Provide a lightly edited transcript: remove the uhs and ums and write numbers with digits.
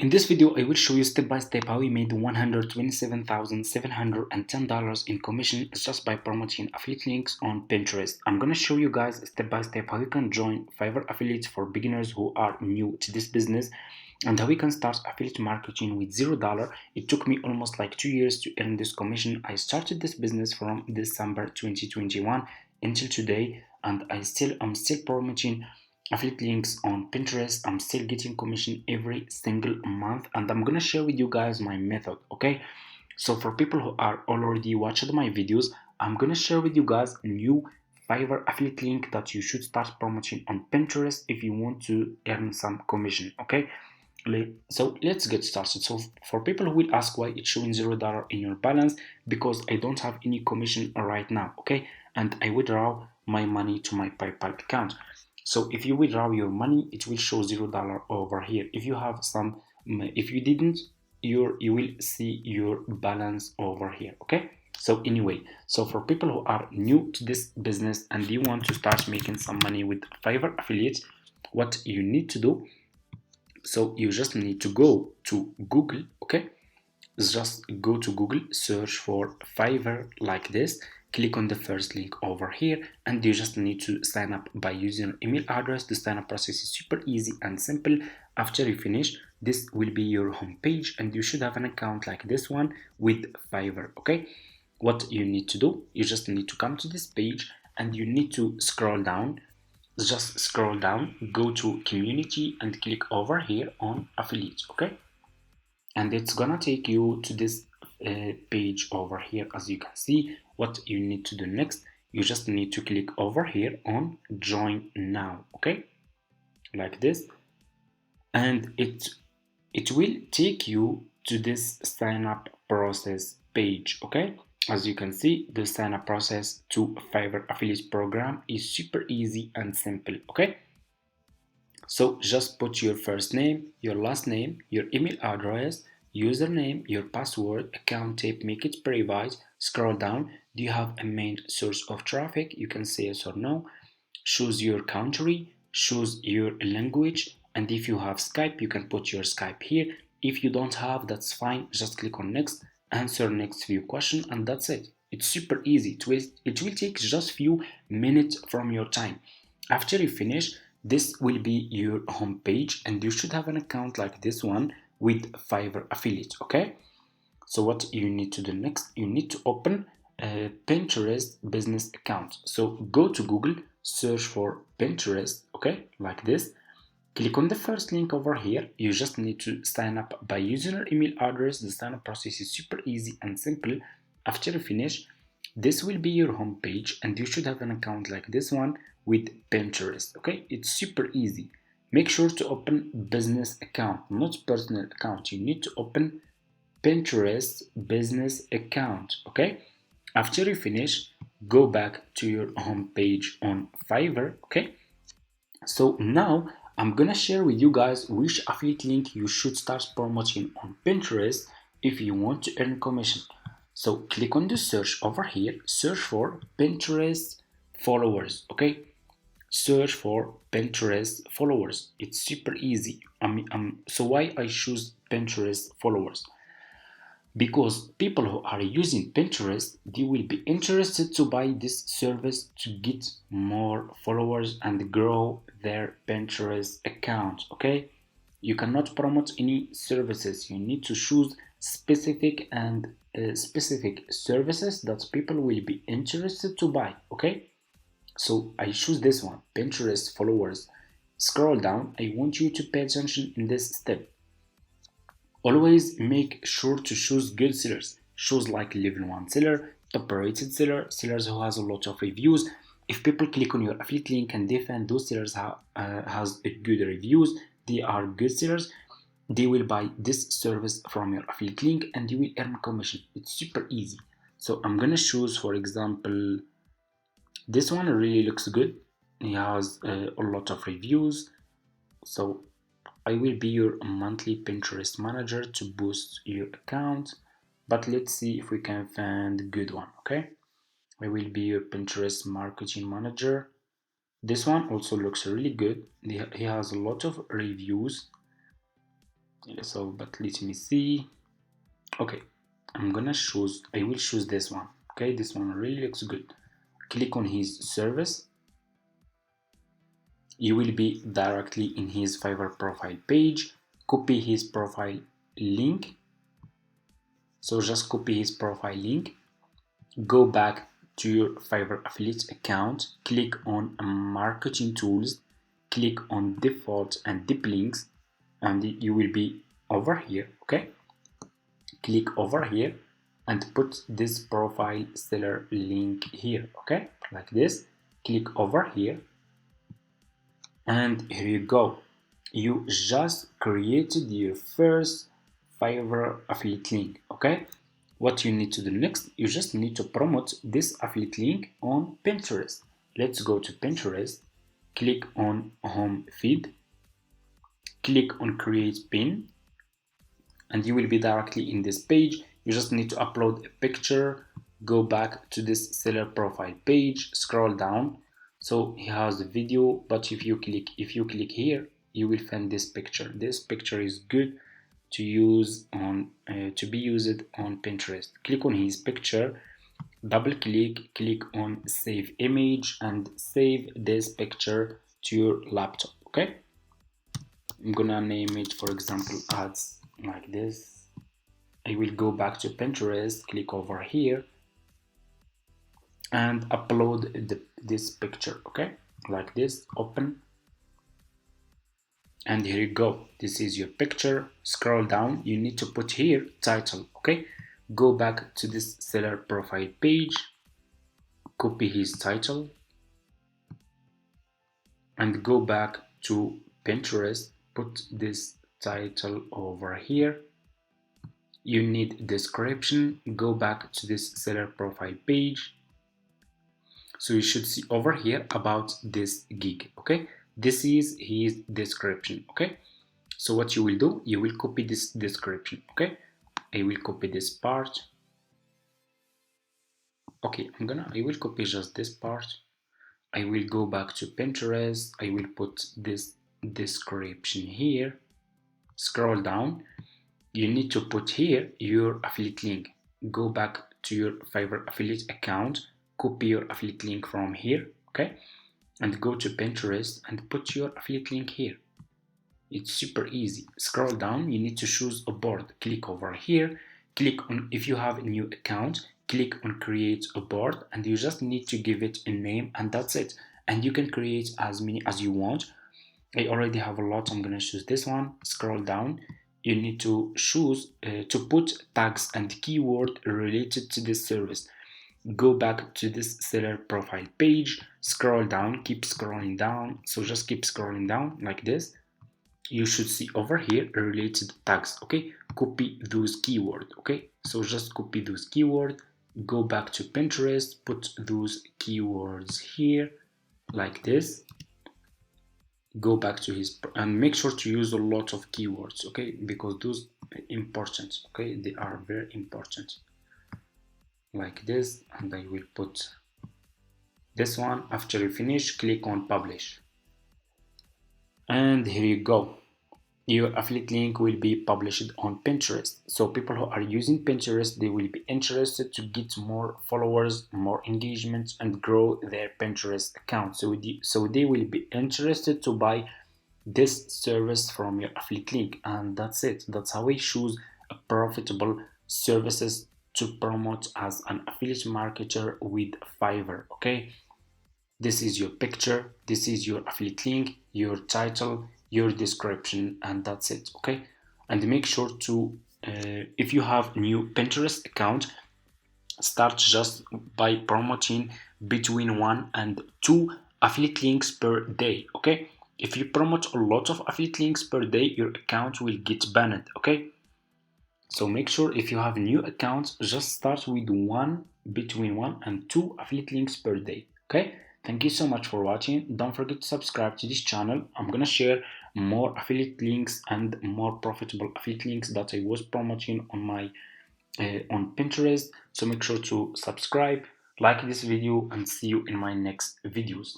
In this video, I will show you step by step how we made $127,710 in commission just by promoting affiliate links on Pinterest. I'm going to show you guys step by step how you can join Fiverr affiliates for beginners who are new to this business and how we can start affiliate marketing with $0. It took me almost like 2 years to earn this commission. I started this business from December 2021 until today, and I'm still promoting affiliate links on Pinterest. I'm still getting commission every single month, and I'm gonna share with you guys my method. Okay, so for people who are already watched my videos, I'm gonna share with you guys a new Fiverr affiliate link that you should start promoting on Pinterest if you want to earn some commission. Okay, so let's get started. So for people who will ask why it's showing $0 in your balance, because I don't have any commission right now. Okay, and I withdraw my money to my PayPal account. So if you withdraw your money, it will show $0 over here. If you have some, if you didn't, you will see your balance over here. Okay, so anyway, so for people who are new to this business and you want to start making some money with Fiverr affiliates, what you need to do, so you just need to go to Google. Okay, just go to Google, search for Fiverr like this, click on the first link over here, and you just need to sign up by using your email address. The sign up process is super easy and simple. After you finish, this will be your home page and you should have an account like this one with Fiverr. Okay, what you need to do, you just need to come to this page and you need to scroll down. Just scroll down, go to community and click over here on affiliates. Okay, and it's gonna take you to this page over here. As you can see, what you need to do next, you just need to click over here on join now. Okay, like this, and it will take you to this sign up process page. Okay, as you can see, the sign up process to Fiverr affiliate program is super easy and simple. Okay, so just put your first name, your last name, your email address, username, your password, account type, make it private, scroll down. Do you have a main source of traffic? You can say yes or no. Choose your country, choose your language, and if you have Skype, you can put your Skype here. If you don't have, that's fine. Just click on next, answer next few questions, and that's it. It's super easy. It will take just few minutes from your time. After you finish, this will be your home page and you should have an account like this one with Fiverr affiliate. Okay, so what you need to do next, you need to open a Pinterest business account. So go to Google, search for Pinterest. Okay, like this, click on the first link over here. You just need to sign up by using your email address. The sign up process is super easy and simple. After you finish, this will be your home page and you should have an account like this one with Pinterest. Okay, it's super easy. Make sure to open business account, not personal account. You need to open Pinterest business account. Okay, after you finish, go back to your home page on Fiverr. Okay, so now I'm gonna share with you guys which affiliate link you should start promoting on Pinterest if you want to earn commission. So click on the search over here, search for Pinterest followers. Okay, search for Pinterest followers. It's super easy. So why I choose Pinterest followers? Because people who are using Pinterest, they will be interested to buy this service to get more followers and grow their Pinterest account. Okay, you cannot promote any services. You need to choose specific services that people will be interested to buy. Okay, so I choose this one, Pinterest followers. Scroll down. I want you to pay attention in this step. Always make sure to choose good sellers. Choose like level 1 seller, top rated seller, sellers who has a lot of reviews. If people click on your affiliate link and they find those sellers has good reviews, they are good sellers, they will buy this service from your affiliate link and you will earn commission. It's super easy. So I'm gonna choose, for example, this one really looks good. He has a lot of reviews. So I will be your monthly Pinterest manager to boost your account, but let's see if we can find a good one. Okay, I will be your Pinterest marketing manager. This one also looks really good. He has a lot of reviews. So but let me see. Okay, I will choose this one. Okay, this one really looks good. Click on his service. You will be directly in his Fiverr profile page. Copy his profile link. So just copy his profile link, go back to your Fiverr affiliate account, click on marketing tools, click on default and deep links, and you will be over here. Okay, click over here and put this profile seller link here. Okay, like this. Click over here, and here you go. You just created your first Fiverr affiliate link. Okay, what you need to do next, you just need to promote this affiliate link on Pinterest. Let's go to Pinterest, click on home feed, click on create pin, and you will be directly in this page. You just need to upload a picture, go back to this seller profile page, scroll down. So he has the video, but if you click here, you will find this picture. This picture is good to use on to be used on Pinterest. Click on his picture, double click on save image, and save this picture to your laptop. Okay, I'm gonna name it, for example, ads, like this. I will go back to Pinterest, click over here, and upload this picture. Okay, like this. Open, and here you go. This is your picture. Scroll down, you need to put here title. Okay, go back to this seller profile page, copy his title, and go back to Pinterest, put this title over here. You need description, go back to this seller profile page. So you should see over here about this gig. Okay, this is his description. Okay, so what you will do, you will copy this description. Okay, I will copy this part. Okay, I will copy just this part. I will go back to Pinterest. I will put this description here. Scroll down. You need to put here your affiliate link. Go back to your Fiverr affiliate account, copy your affiliate link from here, okay? And go to Pinterest and put your affiliate link here. It's super easy. Scroll down, you need to choose a board. Click over here, click on, if you have a new account, click on create a board, and you just need to give it a name, and that's it. And you can create as many as you want. I already have a lot. I'm gonna choose this one. Scroll down, you need to choose to put tags and keyword related to this service. Go back to this seller profile page, scroll down, keep scrolling down. So just keep scrolling down like this. You should see over here related tags. Okay, copy those keywords. Okay, so just copy those keywords, go back to Pinterest, put those keywords here like this. Go back to his, and make sure to use a lot of keywords, okay, because those are important. Okay, they are very important, like this. And I will put this one. After you finish, click on publish, and here you go. Your affiliate link will be published on Pinterest. So people who are using Pinterest, they will be interested to get more followers, more engagement, and grow their Pinterest account. So they will be interested to buy this service from your affiliate link, and that's it. That's how we choose a profitable services to promote as an affiliate marketer with Fiverr. Okay, this is your picture, this is your affiliate link, your title, your description, and that's it. Okay, and make sure to if you have new Pinterest account, start just by promoting between 1 and 2 affiliate links per day. Okay, if you promote a lot of affiliate links per day, your account will get banned. Okay, so make sure if you have new accounts, just start with between 1 and 2 affiliate links per day. Okay, thank you so much for watching. Don't forget to subscribe to this channel. I'm gonna share more affiliate links and more profitable affiliate links that I was promoting on my on Pinterest. So make sure to subscribe, like this video, and see you in my next videos.